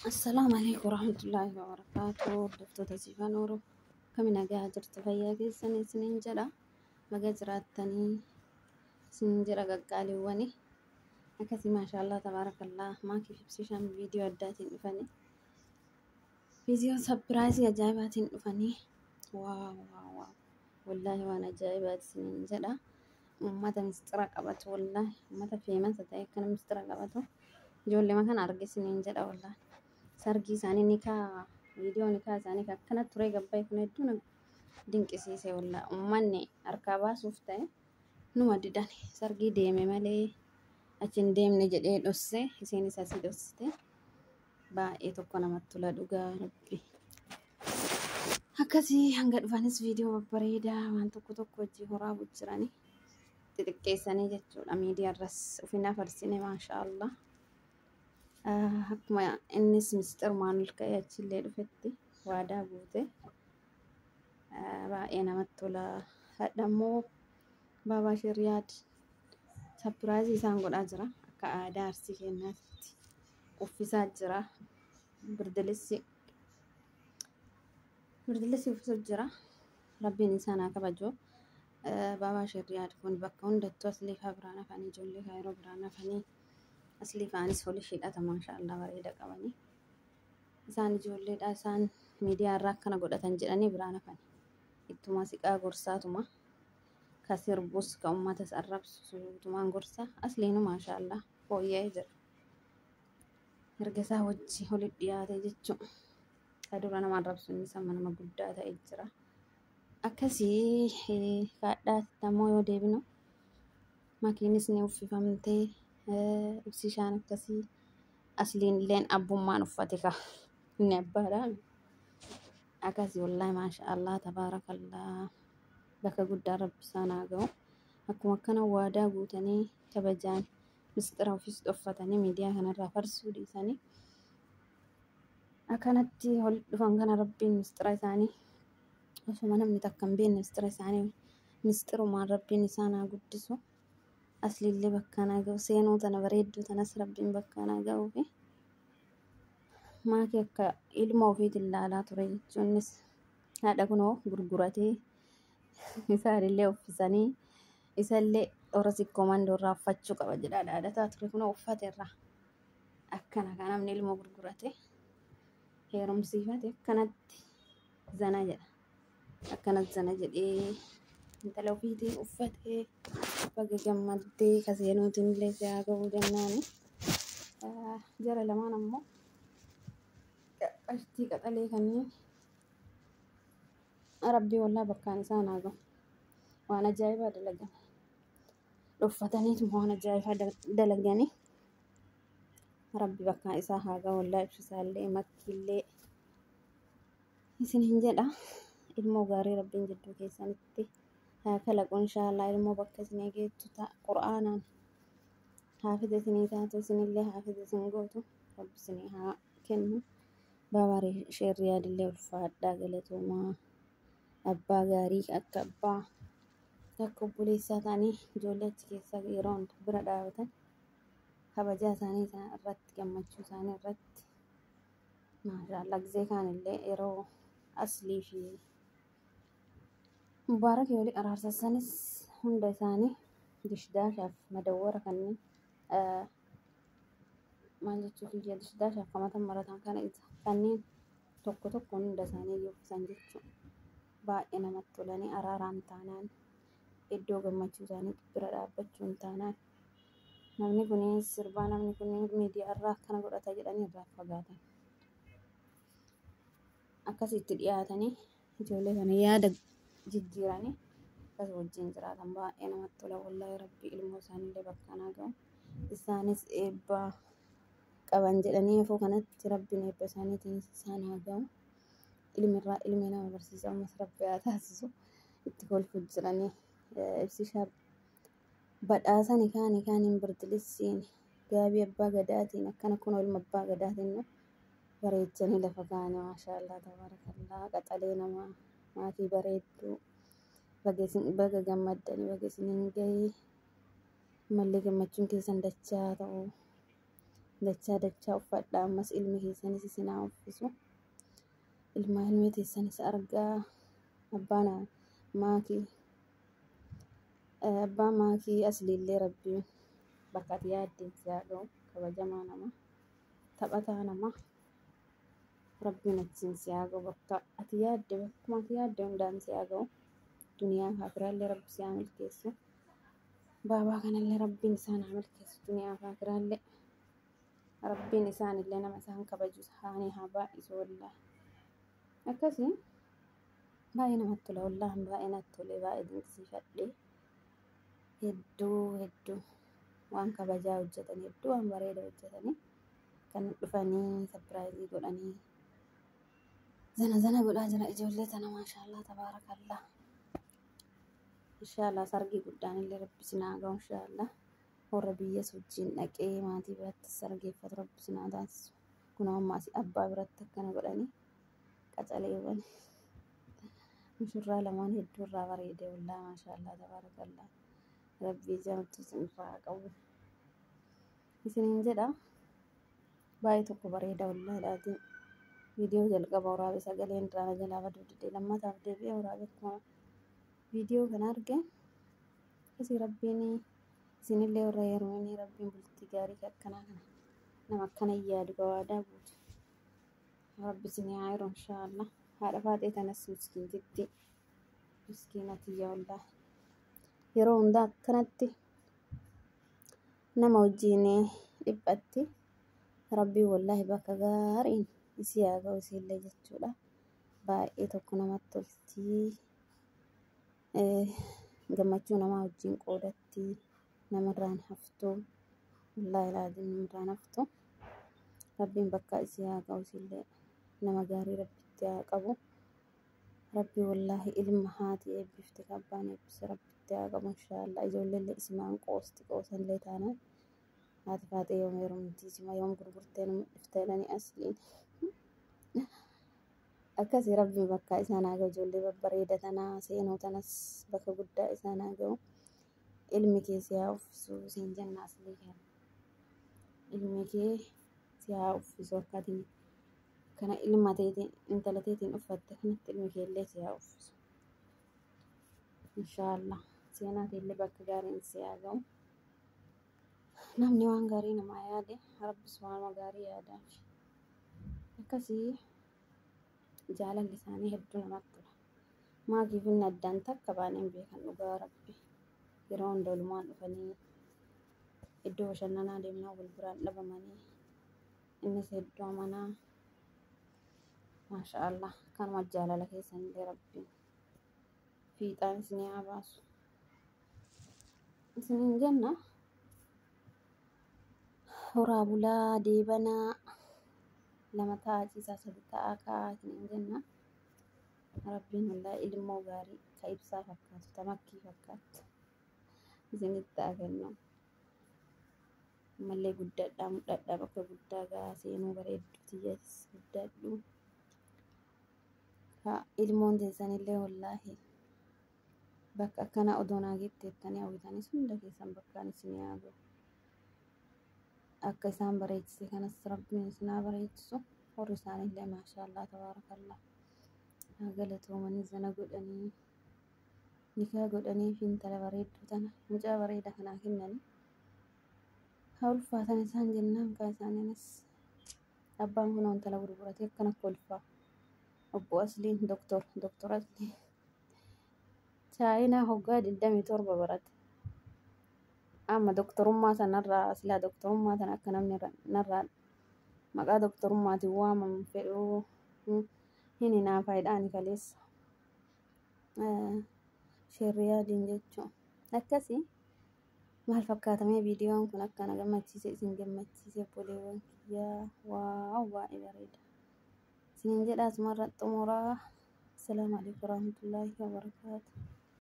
السلام عليكم ورحمة الله وبركاته. دكتور تسيفا نورو كم نجا جرت فيا سنين سنين جرا ما جراتني سنين جرا قالي وني أكثر ما شاء الله تبارك الله ما كيف بسيشان فيديو أداتي فني فيديو سبرايز جايبات فني واو واو واو والله وأنا جايبات سنين جرا متى مسترق أبت والله متى في من ستأكل مسترق أبته جول ما كان أرجع سنين جرا والله sargi isaanii viidiyoon isaanii akkana ture gabbaa kun hedduun dinqisiise walla ummanni harkaa baasuuf ta'e numa didan sargii deeme malee achi hin deemne jedhee dhosse isheenis asii dhossite baay'ee tokko namatti tola dhugaa rabbi akkasii hanga dhufanis viidiyoo babbareedaa waan tokko hojii horaa bujjiranii xixiqqeessanii jechuudha miidiyaarras ufina farsine maashaallah. Akkuma innis misxir maanul ka'ee achillee dhufetti waadaa guute baay'ee namatti tola. Hadhammoo baabaa shiriyaad sapiraayizii isaan godhaa jira akka aadaa arsii kennaatti uffisaa jira birdilissi uffisuuf jira rabbiin isaan haa kabajoo. Baabaa shiriyaad kun bakka hundattuu asliifaa biraan hafanii ijoollee kaayiroo biraan hafanii asli faanis holi shidhata maashaallah bareeda qabanii isaan ijoolleedha isaan miidiyaa irraa akkana godhatan jedhanii biraan hafan ittuma siqaa gorsaatuma ka sirbus ka ummatas arrabsuutumaan gorsa asliinu maashaallah fooyya'ee jira erga isaa wajji holi dhiyaate jechuun ka dura nama arrabsu inni sama nama guddaa ta'e jira akkasii kaadhaatti ammoo yoo deebinu makiinis ni uffifamtee ibsishaan akkasii asliin illeen abbummaan uffate ka inni abbaadha akkasii wallahi maashaallah tabaarakallah bakka guddaa rabbi isaan haa ga'u akkuma akkana waadaa guutanii kabajaan misxira ofiis dhoffatanii miidiyaa kanarraa farsuu dhiisanii akkanatti ol dhufan kana rabbiin misxira isaanii osuma namni takka hin beekne misxira isaanii misxirumaan rabbiin isaan haa guddisu. Aslillee bakkaan ga'u seenuu tana bareedduu tanas rabbiin bakkaan ga'uu fi maakii akka ilma ofiitiin ilaalaa ture jechuunis haadha kunoo gurguratee isaanillee uffisanii isallee dhora sikkoomandoon irraa uffachuu qaba jedhaa dhaadhataa ture kunoo uffateerra akkana kan namni ilma gurgurate heerumsiifate akkanatti zana jedha akkanatti zana jedhee intala ofiitiin uffatee baga gammaddee kaseenuutiin illee si'aa ga'uu jennaani jara lamaan ammoo qashtii qaxalee kanneen rabbii wallaa bakkaan isaan haa ga'u waan ajaa'ibaa dalagan dhuffataniitu waan ajaa'ibaa dalaganii rabbi bakkaan isaa haa ga'u wallaa ibsisaallee makkiillee isin hin jedha ilmoo gaarii rabbiin jidduu keessanitti kalaqu inshaallah ilmoo bakka isinii geettu ta'a qur'aanaan haafiza isinii taatu isinillee haafiza isin gootu rabbi isinii haa kennu. Baabaa shiriyaadillee ulfaadhaa galatoomaa abbaa gaarii akka abbaa akka obboleessaa ta'anii ijoollee achi keessa yeroo hunda bira dhaabatan kabajaa isaanii irratti gammachuu isaanii irratti maashaallah gizee kaanillee yeroo aslii fi mubaarak yoo araarsasanis hunda isaanii dishdaashaaf madawwara kanneen maal jechuuf ija dishdaashaaf kamatan maratan kana kanneen tokko hunda isaanii yookisan jechuun baay'ee namatti tolanii araaraan taanaan iddoo gammachuu isaanii bira dhaabbachuun taanaan namni kunis sirbaa namni kunis miidiyaa irraa akkana godhata jedhanii irraa fagaatan akkasitti dhiyaatanii ijoollee kana yaada jijjiiranii akkas wajjin jiraatan baay'ee namatti tola wallahi rabbi ilmoo isaaniillee bakkaan haa ga'u isaanis eebbaa qaban jedhanii afoo kanatti rabbiin eebba isaaniitiin isaan haa ga'u ilmirraa ilmi nama barsiisa ammas rabbi haa taasisu itti kolfuu jiranii ibsishaa badhaasani kaaniin birdilissiin gaabii abbaa gadaatiin akkana kun ilma abbaa gadaatiin bareechanii lafa kaanii maashaallah tabaarakallah qaxalee namaa maatii bareedduu baga gammaddanii baga isiniin gahee mallee gammachuun keessan dachaa ta'u dachaa dachaa uffadhaa. Ammas ilmi keessanis isin haa uffisu. Ilmi teessanis argaa. Abbaan maakii asliillee rabbiin bakka ati yaaddeen si haa ga'u. Kabajamaa nama, taphataa nama, rabbiin achiin si haa ga'u. Bakka ati yaadde bakkuma ati yaadde hundaan si haa ga'u. Duniyaa akiraallee rabbi si haa milkeessu. Baabaa kanallee rabbiin isaan haa milkeessu. Duniyaa akiraallee rabbiin isaanillee nama isaan kabaju isaanii haa baay'isu. Wallaahi akkasii baay'ee namatti tola. Wallaahi baay'ee natti tole. Baay'ee dinqisiifadhe. Hedduu waan kabajaa hojjetan, hedduu waan bareeda hojjetanii kan dhufanii sapiraayizii godhanii zana godhaa jira ijoollee tana. Maashaallah tabaarakallah. Inshaallah sargii guddaan illee rabbi isin haa ga'u. Inshaallah warra biyyas wajjin dhaqee maatii biratti sargeeffatu rabbi isin haa taasisu. Kun ammaa abbaa biratti akkana godhanii qacaleewwan mushurraa lamaan hedduu irraa bareede. Wallaahi maashaallah tabaarakallah. Rabbii jaamtu isin irraa qabu isiniin jedha. Baay'ee tokko bareeda wallaahi laatiin. Viidiyoo jalqaba waraabee sagaleen irraa jalaa baduu didee lammataaf deebi'ee waraabee akkuma viidiyoo kana arge isii rabbiin isinillee warra yeroo rabbiin bultii gaarii akkanaa kana nama akkana yaadu gawaadaa guutu rabbi isin haa yeroo inshaallah. Haadha faatee tanas miskiintitti miskiinatiyya wallaahi yeroo hundaa akkanatti nama wajjin dhiphatti rabbii wallaahi bakka gaariin isii haa ga'u isiillee jechuudha. Baay'ee tokko namatti tolti. Gammachuu namaa wajjin qoodatti. Namarraan haftu wallaahi laaziim namarraan haftu. Rabbiin bakka isii haa ga'u isiillee nama gaarii rabbitti haa qabu. Rabbi wallaahi ilma haati eebbifte abbaan eebbise rabbitti haa qabu inshaallah. Ijoolleellee isimaan qoosanillee taanaan haati faatee yoom heerumtii isima yoom gurgurtee nu mul'iftee jedhanii asliin akkasii rabbiin bakka isaan haa ga'u. Ijoollee babbareeda tanaa seenuu tanas bakka guddaa isaan haa ga'u. Ilmi kee si haa uffisu siin jenna aslii kenna. Ilmi kee si haa uffisu akkatiin kana ilma teetiin intala teetiin uffatte kanatti ilmi keellee si haa uffisu inshaallah. Seenaa teellee bakka gaariin si haa ga'u. Namni waan gaarii namaa yaade rabbis waan gaarii yaadaaf. Akkasii jaalalli isaanii hedduu namatti tola. Maakiif inni addaan takka baaneen beekan dhugaa rabbi. Yeroo hunda walumaan dhufanii iddoo bashannanaa deemnaa wal biraan dhabamanii innis hedduu amanaa. Maashaallah kanuma jaalala keessanillee rabbiin fiixaan isinii haa baasu isiniin jenna. Horaa bulaa deebanaa lama ta'a ciisaa sadi ta'a ka'aa isiniin jenna. Rabbiin wallaahi ilmoo gaarii ka ibsaa fakkaatu tamakkii fakkaattu isinitti haa kennu. Ammallee guddadhaa mudhadhaa bakka guddaa gahaa seenuu bareedduu tiyyatis guddadhu. Ilmoon teessanillee wallaahi bakka akkana odoo naa geetteettanii hawwitanis hunda keessan bakkaan isinii haa ga'u. Akka isaan bareechise kanas rabbiin isin haa bareechisu. Warri isaanillee maashaallah tabaarakallah haa galatoomanii zana godhanii nikaa godhanii fi intala bareedduu tana mucaa bareeda kanaa kennanii haa ulfaatan isaan jennaan. Kaa isaaniinis abbaan kun intala gurguratee akkana kolfaa. Obbo Asliin doktor Asliin chaayinaa hoggaa 27 barate. Amma doktorummaa sanarraa silaa doktorummaa tana akka namni narraa maqaa doktorummaatiin waamamu fedhuu hin naa faayidaan kaleessa sheeriyaadiin jechuun akkasii maal fakkaatamee viidiyoon kun akkana gammachiise isin gammachiise obboleewwan kiyyaa waaw baay'ee bareeda isiniin jedhaa. Asumarra xumuraa. Assalaamu alaikum warahmatullaahi wabarakaatuh.